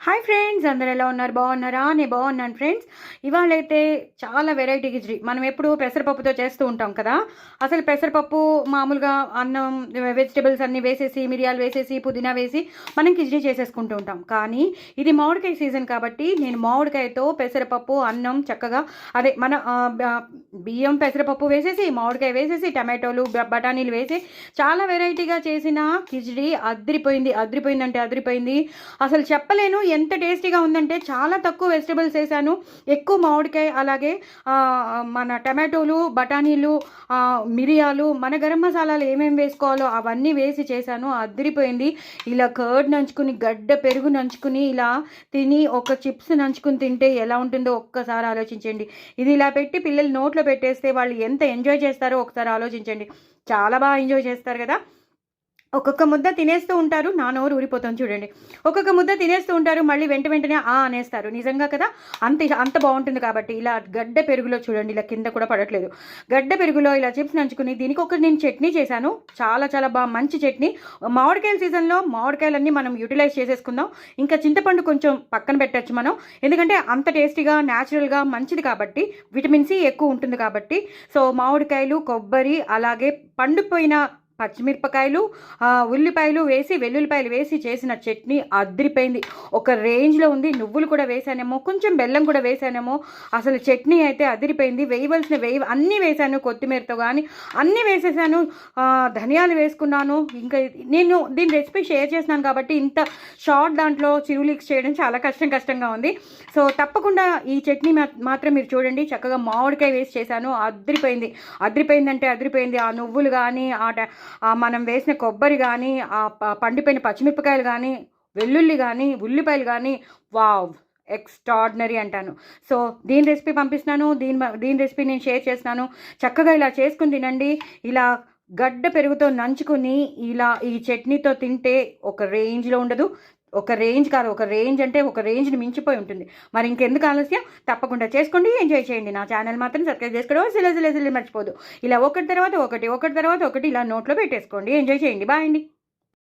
Hi friends, అందరు ఎలా ఉన్నారు? బాగున్నారా? నేను బాగున్నాను ఫ్రెండ్స్. ఇవాళైతే చాలా వెరైటీ కిచిడి. మనం ఎప్పుడు పెసరపప్పుతో చేస్తూ ఉంటాం కదా. అసలు పెసరపప్పు మామూలుగా అన్నం, వెజిటబుల్స్ అన్నీ వేసేసి, మిరియాలు వేసేసి, పుదీనా వేసి మనం కిచిడి చేసేసుకుంటూ ఉంటాం. కానీ ఇది మామిడికాయ సీజన్ కాబట్టి నేను మామిడికాయతో పెసరపప్పు అన్నం చక్కగా అదే మన బియ్యం పెసరపప్పు వేసేసి, మామిడికాయ వేసేసి, టమాటోలు బఠానీలు వేసి చాలా వెరైటీగా చేసిన కిచిడి అదిరిపోయింది. అదిరిపోయిందంటే అదిరిపోయింది. అసలు చెప్పలేను ఎంత టేస్టీగా ఉందంటే. చాలా తక్కువ వెజిటబుల్స్ వేసాను, ఎక్కువ మామిడికాయ, అలాగే మన టమాటోలు, బఠానీలు, మిరియాలు, మన గరం మసాలాలు ఏమేమి వేసుకోవాలో అవన్నీ వేసి చేశాను. అదిరిపోయింది. ఇలా కర్డ్ నంచుకుని, గడ్డ పెరుగు నంచుకుని, ఇలా తిని ఒక చిప్స్ నంచుకుని తింటే ఎలా ఉంటుందో ఒక్కసారి ఆలోచించండి. ఇది ఇలా పెట్టి పిల్లలు నోట్లో పెట్టేస్తే వాళ్ళు ఎంత ఎంజాయ్ చేస్తారో ఒకసారి ఆలోచించండి. చాలా బాగా ఎంజాయ్ చేస్తారు కదా. ఒక్కొక్క ముద్ద తినేస్తూ ఉంటారు. నా నోరు ఊరిపోతుంది చూడండి. ఒక్కొక్క ముద్ద తినేస్తూ ఉంటారు, మళ్ళీ వెంటనే అనేస్తారు. నిజంగా కదా, అంత బాగుంటుంది. కాబట్టి ఇలా గడ్డ పెరుగులో చూడండి, ఇలా కింద కూడా పడట్లేదు. గడ్డ పెరుగులో ఇలా చిప్స్ నంచుకుని దీనికి ఒక నేను చట్నీ చేశాను. చాలా చాలా మంచి చట్నీ. మామిడికాయల సీజన్లో మామిడికాయలన్నీ మనం యూటిలైజ్ చేసేసుకుందాం. ఇంకా చింతపండు కొంచెం పక్కన పెట్టచ్చు మనం, ఎందుకంటే అంత టేస్టీగా న్యాచురల్గా మంచిది కాబట్టి, విటమిన్ సి ఎక్కువ ఉంటుంది కాబట్టి. సో మామిడికాయలు, కొబ్బరి, అలాగే పండుపోయిన పచ్చిమిరపకాయలు, ఉల్లిపాయలు వేసి, వెల్లుల్లిపాయలు వేసి చేసిన చట్నీ అదిరిపోయింది. ఒక రేంజ్లో ఉంది. నువ్వులు కూడా వేసానేమో, కొంచెం బెల్లం కూడా వేసానేమో. అసలు చట్నీ అయితే అదిరిపోయింది. అన్నీ వేసాను, కొత్తిమీరతో కానీ అన్నీ వేసేసాను. ధనియాలు వేసుకున్నాను. ఇంకా నేను దీని రెసిపీ షేర్ చేస్తున్నాను కాబట్టి ఇంత షార్ట్ దాంట్లో చిరులీక్స్ చేయడం చాలా కష్టంగా ఉంది. సో తప్పకుండా ఈ చట్నీ మాత్రం మీరు చూడండి. చక్కగా మామిడికాయ వేసి చేశాను. అదిరిపోయిందంటే అదిరిపోయింది. ఆ నువ్వులు కానీ, మనం వేసిన కొబ్బరి కానీ, ఆ పండిపోయిన పచ్చిమిరపకాయలు కానీ, వెల్లుల్లి కానీ, ఉల్లిపాయలు కానీ, వావ్, ఎక్స్ట్రాడినరీ అంటాను. సో దీని రెసిపీ పంపిస్తున్నాను. దీని రెసిపీ నేను షేర్ చేస్తున్నాను. చక్కగా ఇలా చేసుకుని తినండి. ఇలా గడ్డ పెరుగుతో నంచుకుని ఇలా ఈ చట్నీతో తింటే ఒక రేంజ్లో ఉండదు. ఒక రేంజ్ కాదు, ఒక రేంజ్ అంటే ఒక రేంజ్ని మించిపోయి ఉంటుంది. మరి ఇంకెందుకు ఆలస్యం, తప్పకుండా చేసుకోండి, ఎంజాయ్ చేయండి. నా ఛానల్ మాత్రం సబ్స్క్రైబ్ చేసుకోవడం సిలసిలి మర్చిపోదు. ఇలా ఒకటి తర్వాత ఒకటి ఇలా నోట్లో పెట్టేసుకోండి, ఎంజాయ్ చేయండి. బాయ్ అండి.